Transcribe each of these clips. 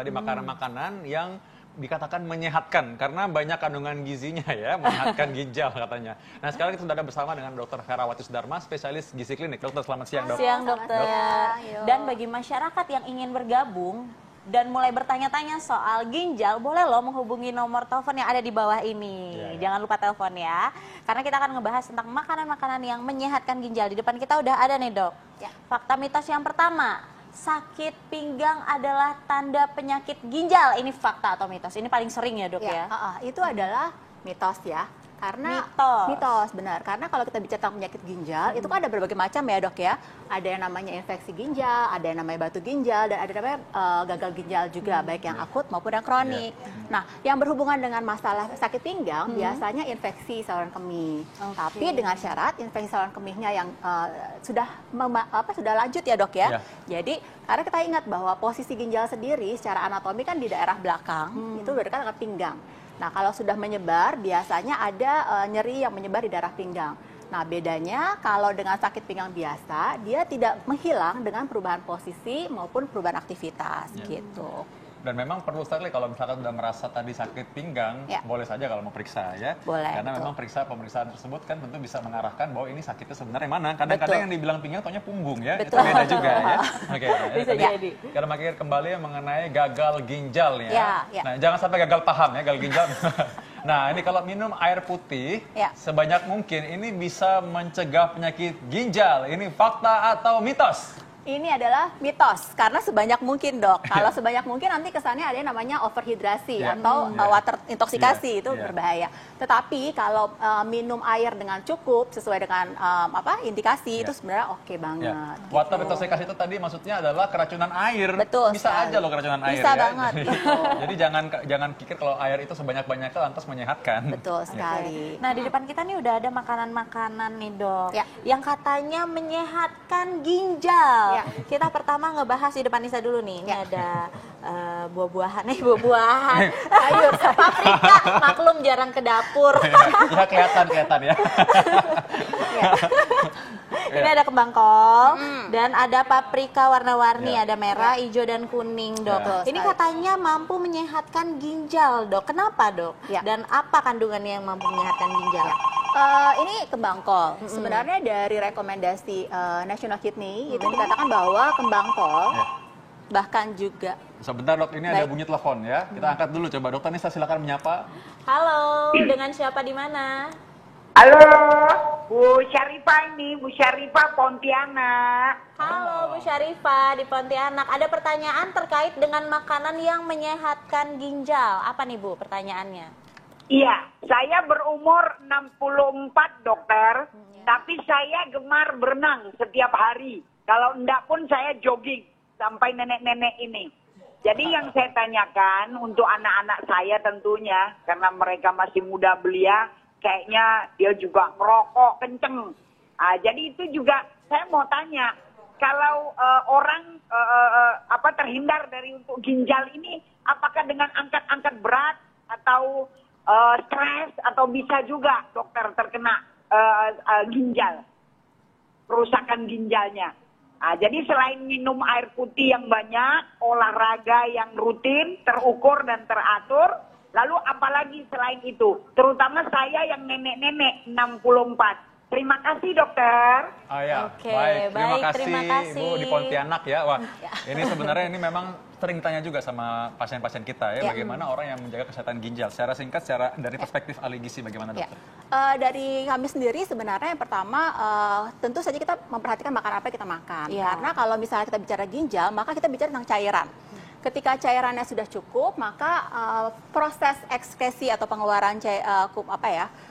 tadi makanan-makanan yang dikatakan menyehatkan karena banyak kandungan gizinya ya, menyehatkan ginjal katanya. Nah, sekarang kita sudah ada bersama dengan Dr. Herawati Sudarma, spesialis gizi klinik. Dokter, selamat siang, Dok. Siang, dokter. Dan bagi masyarakat yang ingin bergabung dan mulai bertanya-tanya soal ginjal, boleh loh menghubungi nomor telepon yang ada di bawah ini. Jangan lupa telepon ya, karena kita akan ngebahas tentang makanan-makanan yang menyehatkan ginjal. Di depan kita udah ada nih, Dok. Fakta mitos yang pertama, sakit pinggang adalah tanda penyakit ginjal. Ini fakta atau mitos? Ini paling sering ya, Dok ya? Itu adalah mitos ya. Karena mitos benar. Karena kalau kita bicara tentang penyakit ginjal, itu kan ada berbagai macam ya, Dok ya. Ada yang namanya infeksi ginjal, ada yang namanya batu ginjal, dan ada yang namanya gagal ginjal juga, baik yang akut maupun yang kronik. Nah, yang berhubungan dengan masalah sakit pinggang biasanya infeksi saluran kemih. Tapi dengan syarat infeksi saluran kemihnya yang sudah lanjut ya, Dok ya. Jadi karena kita ingat bahwa posisi ginjal sendiri secara anatomi kan di daerah belakang, itu berdekat dengan pinggang. Nah, kalau sudah menyebar, biasanya ada nyeri yang menyebar di daerah pinggang. Nah, bedanya kalau dengan sakit pinggang biasa, dia tidak menghilang dengan perubahan posisi maupun perubahan aktivitas, gitu. Dan memang perlu sekali kalau misalkan sudah merasa tadi sakit pinggang, boleh saja kalau mau periksa ya. Boleh, karena memang pemeriksaan tersebut kan tentu bisa mengarahkan bahwa ini sakitnya sebenarnya mana. Kadang-kadang yang dibilang pinggang taunya punggung ya. Itu beda juga ya. Oke. Bisa jadi. Kita makin kembali mengenai gagal ginjal ya. Nah, jangan sampai gagal paham ya, gagal ginjal. Nah, ini kalau minum air putih sebanyak mungkin ini bisa mencegah penyakit ginjal. Ini fakta atau mitos? Ini adalah mitos, karena sebanyak mungkin, Dok. Kalau sebanyak mungkin nanti kesannya ada yang namanya overhidrasi atau water intoksikasi, itu berbahaya. Tetapi kalau minum air dengan cukup sesuai dengan indikasi itu sebenarnya oke banget. Gitu. Water intoksikasi itu tadi maksudnya adalah keracunan air. Betul. Bisa sekali. aja loh keracunan air. Bisa ya. banget. Jadi jangan pikir kalau air itu sebanyak-banyaknya lantas menyehatkan. Betul sekali. Nah, di depan kita nih udah ada makanan-makanan nih, Dok, yang katanya menyehatkan ginjal. Kita pertama ngebahas di depan Nisa dulu nih. Ini ada buah-buahan, sayur, paprika. Maklum jarang ke dapur. Ya kelihatan ya. Ini ada kembang kol dan ada paprika warna-warni, ada merah, hijau dan kuning, Dok. Ini katanya mampu menyehatkan ginjal, Dok. Kenapa, Dok? Dan apa kandungannya yang mampu menyehatkan ginjal? Ini kembang kol. Sebenarnya dari rekomendasi National Kidney itu dikatakan bahwa kembang kol bahkan juga. Sebentar, Dok, ini ada bunyi telepon ya. Kita angkat dulu coba. Dokter Nisa silakan menyapa. Halo, dengan siapa di mana? Halo, Bu Syarifah ini, Bu Syarifah Pontianak. Halo, Bu Syarifah di Pontianak. Ada pertanyaan terkait dengan makanan yang menyehatkan ginjal. Apa nih, Bu, pertanyaannya? Iya, saya berumur 64, dokter. Tapi saya gemar berenang setiap hari. Kalau enggak pun saya jogging sampai nenek-nenek ini. Jadi yang saya tanyakan untuk anak-anak saya tentunya, karena mereka masih muda belia, kayaknya dia juga merokok kenceng. Jadi itu juga saya mau tanya, kalau orang terhindar dari untuk ginjal ini, apakah dengan angkat-angkat berat atau stres atau bisa juga dokter terkena ginjal, kerusakan ginjalnya. Jadi selain minum air putih yang banyak, olahraga yang rutin, terukur dan teratur, lalu apalagi selain itu, terutama saya yang nenek-nenek 64. Terima kasih, dokter. Oke, baik. Terima kasih, kasih. Bu di Pontianak ya. Wah, ini sebenarnya ini memang sering ditanya juga sama pasien-pasien kita ya, bagaimana orang yang menjaga kesehatan ginjal. Secara singkat, dari perspektif ahli gizi bagaimana, dokter? Dari kami sendiri sebenarnya yang pertama tentu saja kita memperhatikan makan apa yang kita makan. Karena kalau misalnya kita bicara ginjal, maka kita bicara tentang cairan. Ketika cairannya sudah cukup, maka proses ekskresi atau pengeluaran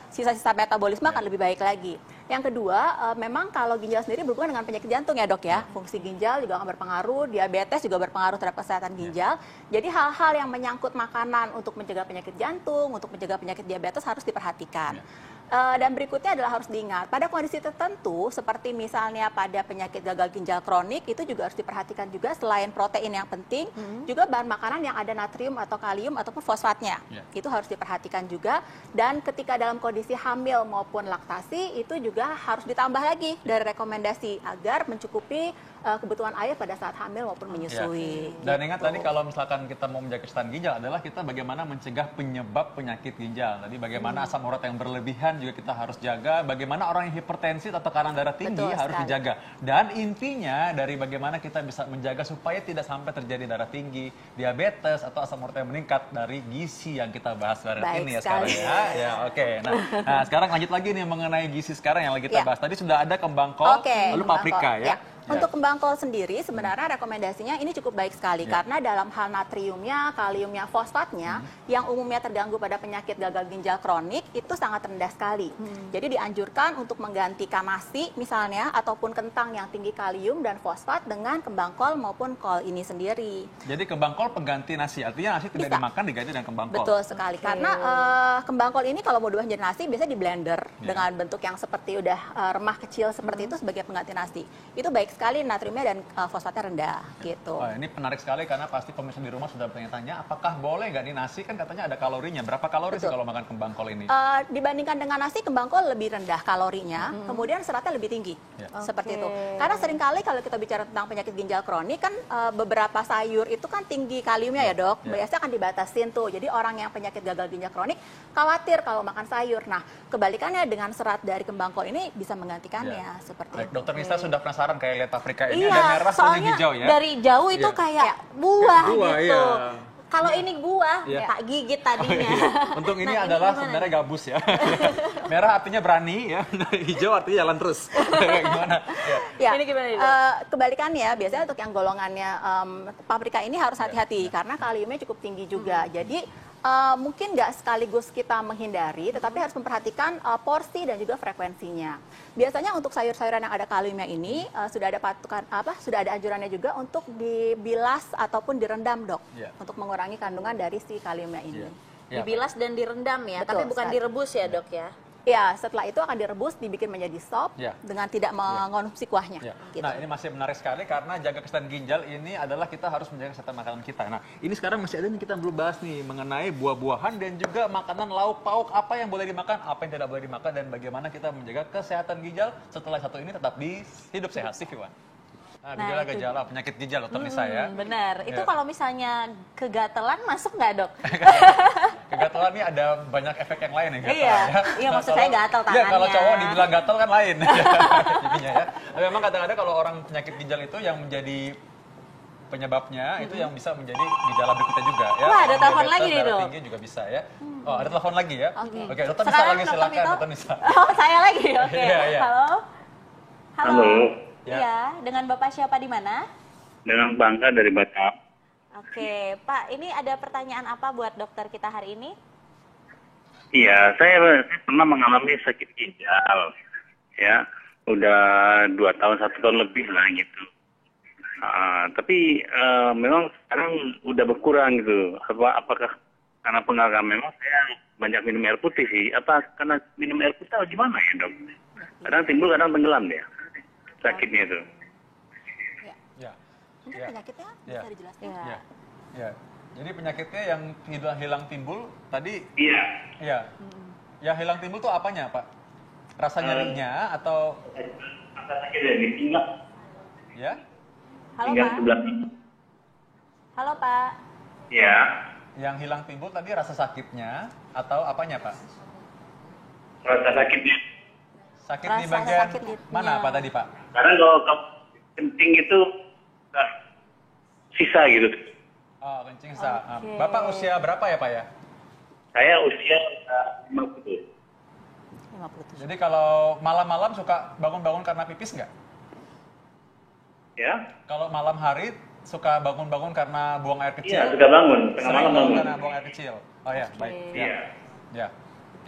sisa-sisa metabolisme akan lebih baik lagi. Yang kedua, memang kalau ginjal sendiri berhubungan dengan penyakit jantung ya, Dok ya. Fungsi ginjal juga akan berpengaruh, diabetes juga berpengaruh terhadap kesehatan ginjal. Jadi hal-hal yang menyangkut makanan untuk mencegah penyakit jantung, untuk mencegah penyakit diabetes harus diperhatikan. Dan berikutnya adalah harus diingat, pada kondisi tertentu seperti misalnya pada penyakit gagal ginjal kronik, itu juga harus diperhatikan juga selain protein yang penting, juga bahan makanan yang ada natrium atau kalium ataupun fosfatnya. Itu harus diperhatikan juga. Dan ketika dalam kondisi hamil maupun laktasi, itu juga harus ditambah lagi dari rekomendasi agar mencukupi kebutuhan air pada saat hamil maupun menyusui. Dan ingat tadi kalau misalkan kita mau menjaga kesehatan ginjal adalah kita bagaimana mencegah penyebab penyakit ginjal. Tadi bagaimana asam urat yang berlebihan juga kita harus jaga, bagaimana orang yang hipertensi atau tekanan darah tinggi harus dijaga. Dan intinya dari bagaimana kita bisa menjaga supaya tidak sampai terjadi darah tinggi, diabetes atau asam urat yang meningkat dari gizi yang kita bahas hari ini ya sekarang ya. Ya, oke. Nah, sekarang lanjut lagi nih mengenai gizi sekarang yang lagi kita bahas. Tadi sudah ada kembang kol, lalu paprika ya. Untuk kembang kol sendiri sebenarnya rekomendasinya ini cukup baik sekali karena dalam hal natriumnya, kaliumnya, fosfatnya yang umumnya terganggu pada penyakit gagal ginjal kronik itu sangat rendah sekali. Jadi dianjurkan untuk menggantikan nasi misalnya ataupun kentang yang tinggi kalium dan fosfat dengan kembang kol maupun kol ini sendiri. Jadi kembang kol pengganti nasi, artinya nasi tidak dimakan diganti dengan kembang kol. Betul sekali karena kembang kol ini kalau mau diubah jadi nasi biasanya di blender dengan bentuk yang seperti udah remah kecil seperti itu sebagai pengganti nasi. Itu baik sekali natriumnya dan fosfatnya rendah gitu. Oh, ini menarik sekali karena pasti pemirsa di rumah sudah bertanya-tanya apakah boleh nggak di nasi, kan katanya ada kalorinya. Berapa kalori sih kalau makan kembang kol ini? Dibandingkan dengan nasi, kembang kol lebih rendah kalorinya, kemudian seratnya lebih tinggi. Seperti itu. Karena seringkali kalau kita bicara tentang penyakit ginjal kronik kan beberapa sayur itu kan tinggi kaliumnya ya dok. Biasanya kan dibatasin tuh. Jadi orang yang penyakit gagal ginjal kronik khawatir kalau makan sayur. Nah kebalikannya dengan serat dari kembang kol ini bisa menggantikannya seperti itu. Dokter Nisa sudah penasaran kayak lihat paprika ini ada merah kuning hijau ya. Dari jauh itu kayak buah gitu. Iya. Kalau ini buah, tak gigit tadinya. Untung ini adalah sebenarnya gabus ya. Merah artinya berani ya, hijau artinya jalan terus. Gimana? Ini gimana itu? Kebalikannya, biasanya untuk yang golongannya paprika ini harus hati-hati karena kaliumnya cukup tinggi juga. Jadi mungkin nggak sekaligus kita menghindari, tetapi harus memperhatikan porsi dan juga frekuensinya. Biasanya untuk sayur-sayuran yang ada kaliumnya ini sudah ada sudah ada anjurannya juga untuk dibilas ataupun direndam dok, untuk mengurangi kandungan dari si kaliumnya ini. Dibilas dan direndam ya, tapi bukan direbus ya dok ya? Ya, setelah itu akan direbus, dibikin menjadi sop dengan tidak mengonsumsi kuahnya. Gitu. Nah, ini masih menarik sekali karena jaga kesehatan ginjal ini adalah kita harus menjaga kesehatan makanan kita. Nah, ini sekarang masih ada yang kita belum bahas nih mengenai buah-buahan dan juga makanan lauk pauk, apa yang boleh dimakan, apa yang tidak boleh dimakan, dan bagaimana kita menjaga kesehatan ginjal setelah satu ini tetap di Hidup Sehat. Iwan. Nah, gejala penyakit ginjal dokter Nisa ya. Benar. Itu kalau misalnya kegatelan masuk nggak dok? Kegatelan ini ada banyak efek yang lain ya. Iya, maksud saya gatal tangannya. Iya, kalau cowok dibilang gatal kan lain. Ya. Tapi memang kadang-kadang kalau orang penyakit ginjal itu yang menjadi penyebabnya itu yang bisa menjadi gejala berikutnya juga ya. Wah, ada telepon lagi nih dok. Tinggi juga bisa ya. Oh, ada telepon lagi ya. Oke, dokter Nisa sekarang lagi silakan dokter Nisa. Oh, saya lagi. Oke. Halo. Halo. Iya, dengan Bapak siapa di mana? Dengan Bangka dari Batam. Oke, Pak, ini ada pertanyaan apa buat dokter kita hari ini? Iya, saya pernah mengalami sakit ginjal. Ya, udah 2 tahun, 1 tahun lebih lah gitu. Tapi memang sekarang udah berkurang gitu. Apakah karena pengaruh memang saya banyak minum air putih sih? Apa karena minum air putih atau gimana ya dok? Kadang timbul, kadang tenggelam ya. Sakitnya itu. Mungkin penyakitnya bisa dijelaskan? Ya. Jadi penyakitnya yang hilang timbul tadi? Iya. Iya. Yang hilang timbul tuh apanya Pak? Rasa nyerinya atau? Rasa sakitnya di pinggang. Ya. Halo pinggang Pak. Sebelah. Halo Pak. Iya. Yang hilang timbul tadi rasa sakitnya atau apanya Pak? Rasa sakitnya. Sakit di bagian mana Pak tadi Pak? Karena kalau kencing itu sisa gitu. Oh, kencing sisa. Bapak usia berapa ya Pak ya? Saya usia 50. Jadi kalau malam-malam suka bangun-bangun karena pipis nggak? Ya. Kalau malam hari suka bangun-bangun karena buang air kecil? Iya, suka bangun. Tengah malam bangun. Karena buang air kecil. Oh ya, baik.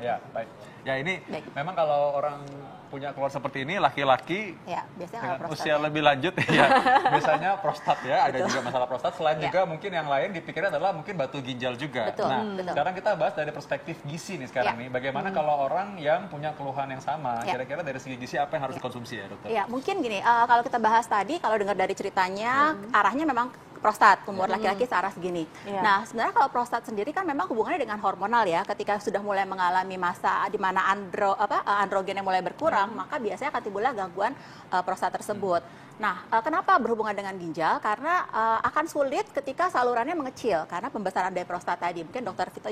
Ya, baik. Ya ini memang kalau orang punya keluar seperti ini, laki-laki biasanya dengan usia lebih lanjut ya, biasanya prostat ya, ada juga masalah prostat. Selain juga mungkin yang lain dipikirnya adalah mungkin batu ginjal juga. Nah, sekarang kita bahas dari perspektif gizi nih sekarang nih. Bagaimana kalau orang yang punya keluhan yang sama, kira-kira dari segi gizi apa yang harus dikonsumsi ya dokter? Ya, mungkin gini, kalau kita bahas tadi, kalau dengar dari ceritanya, arahnya memang prostat, tumor laki-laki searah segini. Nah, sebenarnya kalau prostat sendiri kan memang hubungannya dengan hormonal ya. Ketika sudah mulai mengalami masa di mana androgennya mulai berkurang, maka biasanya akan timbullah gangguan prostat tersebut. Nah, kenapa berhubungan dengan ginjal? Karena akan sulit ketika salurannya mengecil karena pembesaran dari prostat tadi. Mungkin Dokter Vito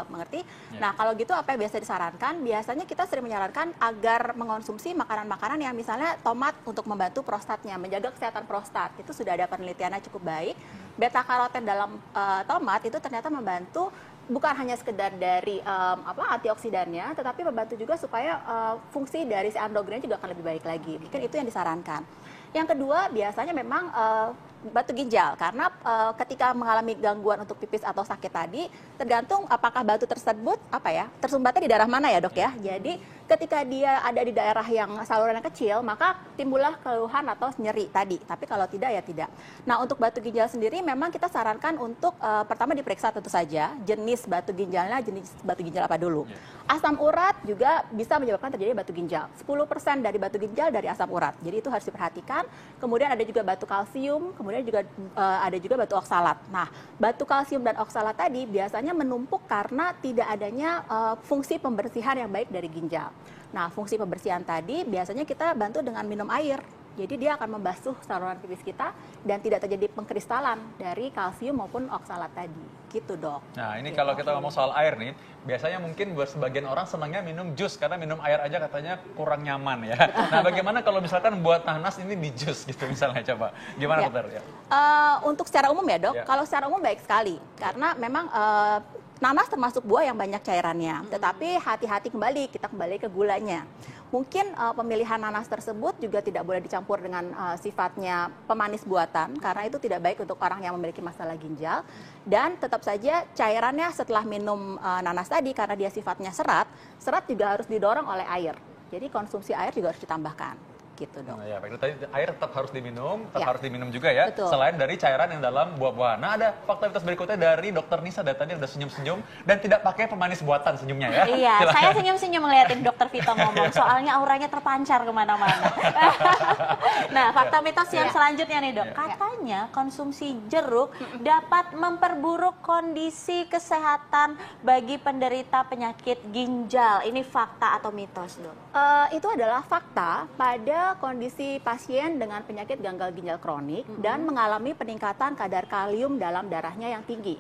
mengerti. Nah, kalau gitu apa yang biasa disarankan? Biasanya kita sering menyarankan agar mengonsumsi makanan-makanan yang misalnya tomat untuk membantu prostatnya, menjaga kesehatan prostat. Itu sudah ada penelitiannya cukup baik. Beta karoten dalam tomat itu ternyata membantu bukan hanya sekedar dari antioksidannya, tetapi membantu juga supaya fungsi dari si androgennya juga akan lebih baik lagi. Mungkin itu yang disarankan. Yang kedua, biasanya memang batu ginjal, karena ketika mengalami gangguan untuk pipis atau sakit tadi, tergantung apakah batu tersebut tersumbatnya di daerah mana ya dok ya. Jadi ketika dia ada di daerah yang salurannya kecil, maka timbullah keluhan atau nyeri tadi. Tapi kalau tidak ya tidak. Nah, untuk batu ginjal sendiri memang kita sarankan untuk pertama diperiksa tentu saja jenis batu ginjalnya, jenis batu ginjal apa dulu. Asam urat juga bisa menyebabkan terjadi batu ginjal. 10% dari batu ginjal dari asam urat. Jadi itu harus diperhatikan. Kemudian ada juga batu kalsium, kemudian juga ada juga batu oksalat. Nah, batu kalsium dan oksalat tadi biasanya menumpuk karena tidak adanya fungsi pembersihan yang baik dari ginjal. Nah, fungsi pembersihan tadi biasanya kita bantu dengan minum air. Jadi dia akan membasuh saluran pipis kita dan tidak terjadi pengkristalan dari kalsium maupun oksalat tadi. Gitu dok. Nah ini kalau kita ngomong soal air nih, biasanya mungkin buat sebagian orang senangnya minum jus karena minum air aja katanya kurang nyaman ya. Nah bagaimana kalau misalkan buat nanas ini di jus gitu misalnya, coba gimana dokter? Untuk secara umum ya dok, kalau secara umum baik sekali karena memang nanas termasuk buah yang banyak cairannya, tetapi hati-hati kita kembali ke gulanya. Mungkin pemilihan nanas tersebut juga tidak boleh dicampur dengan sifatnya pemanis buatan, karena itu tidak baik untuk orang yang memiliki masalah ginjal. Dan tetap saja cairannya setelah minum nanas tadi, karena dia sifatnya serat juga harus didorong oleh air. Jadi konsumsi air juga harus ditambahkan. Gitu dong. Nah, ya, baik. Tadi air tetap harus diminum juga ya. Betul. Selain dari cairan yang dalam buah-buahan. Nah, ada fakta berikutnya dari Dokter Nisa tadi udah senyum-senyum dan tidak pakai pemanis buatan senyumnya ya. Iya, saya senyum-senyum ngeliatin Dokter Vito ngomong. Soalnya auranya terpancar kemana-mana. Nah, fakta mitos yang selanjutnya nih dok. Katanya konsumsi jeruk dapat memperburuk kondisi kesehatan bagi penderita penyakit ginjal. Ini fakta atau mitos dok? Itu adalah fakta pada kondisi pasien dengan penyakit gagal ginjal kronik dan mengalami peningkatan kadar kalium dalam darahnya yang tinggi.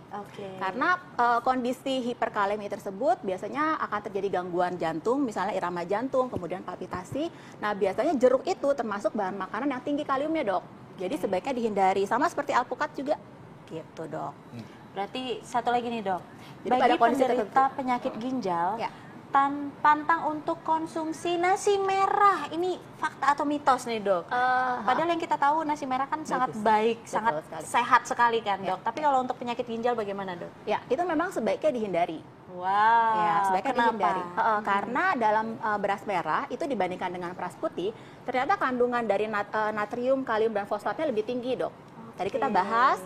Karena kondisi hiperkalemi tersebut biasanya akan terjadi gangguan jantung, misalnya irama jantung, kemudian palpitasi. Nah, biasanya jeruk itu termasuk bahan makanan yang tinggi kaliumnya, dok. Jadi sebaiknya dihindari, sama seperti alpukat juga. Gitu, dok. Berarti satu lagi nih, dok. Jadi bagi penderita penyakit ginjal, pantang untuk konsumsi nasi merah. Ini fakta atau mitos nih dok? Padahal yang kita tahu nasi merah kan sangat baik, sangat sehat sekali kan dok. Tapi kalau untuk penyakit ginjal bagaimana dok? Ya, itu memang sebaiknya dihindari. Wow, ya, sebaiknya dihindari. Karena dalam beras merah itu dibandingkan dengan beras putih, ternyata kandungan dari natrium, kalium, dan fosfatnya lebih tinggi dok. Tadi kita bahas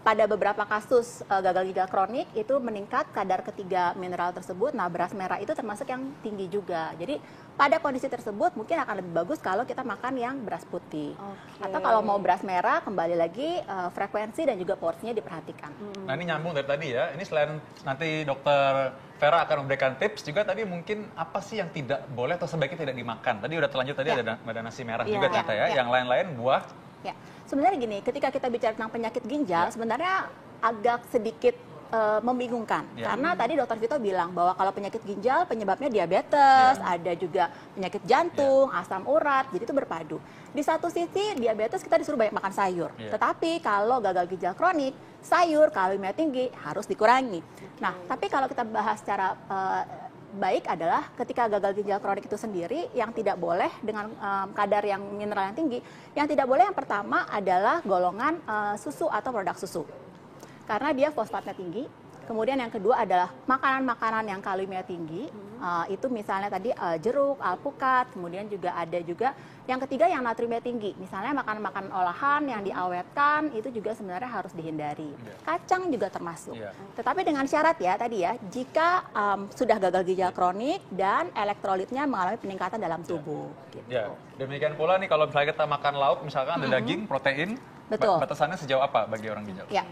pada beberapa kasus gagal ginjal kronik itu meningkat kadar ketiga mineral tersebut. Nah, beras merah itu termasuk yang tinggi juga. Jadi pada kondisi tersebut mungkin akan lebih bagus kalau kita makan yang beras putih. Atau kalau mau beras merah, kembali lagi frekuensi dan juga porsinya diperhatikan. Nah, ini nyambung dari tadi ya. Ini selain nanti dokter Vera akan memberikan tips juga, tadi mungkin apa sih yang tidak boleh atau sebaiknya tidak dimakan. Tadi udah terlanjut tadi ada nasi merah juga ternyata ya. Yang lain-lain buah. Ya, sebenarnya gini, ketika kita bicara tentang penyakit ginjal, sebenarnya agak sedikit membingungkan. Karena tadi Dokter Vito bilang bahwa kalau penyakit ginjal penyebabnya diabetes, ada juga penyakit jantung, asam urat, jadi itu berpadu. Di satu sisi diabetes kita disuruh banyak makan sayur, tetapi kalau gagal ginjal kronik, sayur kaliumnya tinggi harus dikurangi. Nah, tapi kalau kita bahas secara baik adalah ketika gagal ginjal kronik itu sendiri yang tidak boleh dengan kadar yang mineral yang tinggi, yang tidak boleh yang pertama adalah golongan susu atau produk susu. Karena dia fosfatnya tinggi. Kemudian yang kedua adalah makanan-makanan yang kaliumnya tinggi. Itu misalnya tadi jeruk, alpukat, kemudian juga ada juga yang ketiga yang natriumnya tinggi. Misalnya makanan-makanan olahan yang diawetkan itu juga sebenarnya harus dihindari. Kacang juga termasuk. Tetapi dengan syarat ya tadi ya, jika sudah gagal ginjal kronik dan elektrolitnya mengalami peningkatan dalam tubuh. Gitu. Demikian pula nih kalau misalnya kita makan lauk, misalkan ada daging, protein, Betul. Batasannya sejauh apa bagi orang ginjal? Ya,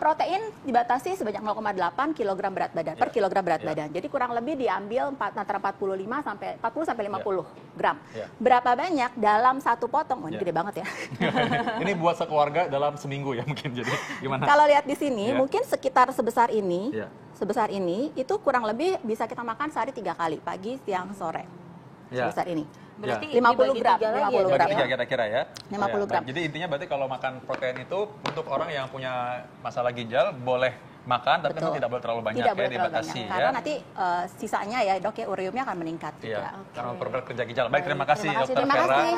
protein dibatasi sebanyak 0,8 kg berat badan per kilogram berat badan. Jadi kurang lebih diambil antara 40 sampai 50 gram. Berapa banyak dalam satu potong? Oh, ini gede banget ya. Ini buat sekeluarga dalam seminggu ya mungkin. Jadi gimana? Kalau lihat di sini mungkin sekitar sebesar ini. Sebesar ini itu kurang lebih bisa kita makan sehari 3 kali, pagi, siang, sore. Sebesar ini. Berarti 50 gram, 50 gram. Bagi kira-kira ya. 50 gram. Jadi intinya berarti kalau makan protein itu untuk orang yang punya masalah ginjal boleh makan, tapi memang tidak boleh terlalu banyak ya, dibatasi ya. Karena nanti sisanya ya dok ya, ureumnya akan meningkat juga. Karena memperberat kerja ginjal. Baik, terima kasih Dokter Terima Vera. kasih.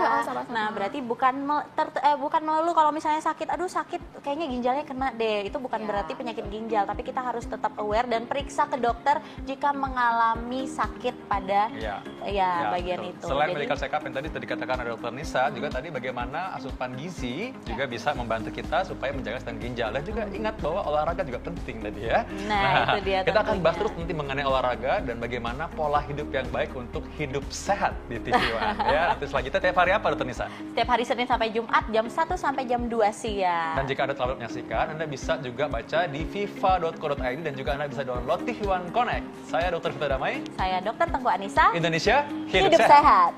Nah, berarti bukan melulu kalau misalnya sakit, aduh sakit kayaknya ginjalnya kena deh. Itu bukan berarti penyakit ginjal, tapi kita harus tetap aware dan periksa ke dokter jika mengalami sakit pada bagian itu. Selain medical check up yang tadi dikatakan oleh Dokter Nisa, juga tadi bagaimana asupan gizi juga bisa membantu kita supaya menjaga kesehatan ginjal. Dan juga ingat bahwa olahraga juga penting tadi ya. Nah, itu dia kita akan tentunya. bahas terus nanti mengenai olahraga dan bagaimana pola hidup yang baik untuk hidup sehat di TV One ya. Nanti selanjutnya tiap hari apa Dokter Nisa? Setiap hari Senin sampai Jumat jam 1 sampai jam 2 siang. Dan jika Anda telah menyaksikan, Anda bisa juga baca di viva.co.id dan juga Anda bisa download TV One Connect. Saya Dr. Vita Damai. Saya Dr. Tengku Anissa. Indonesia, Hidup sehat.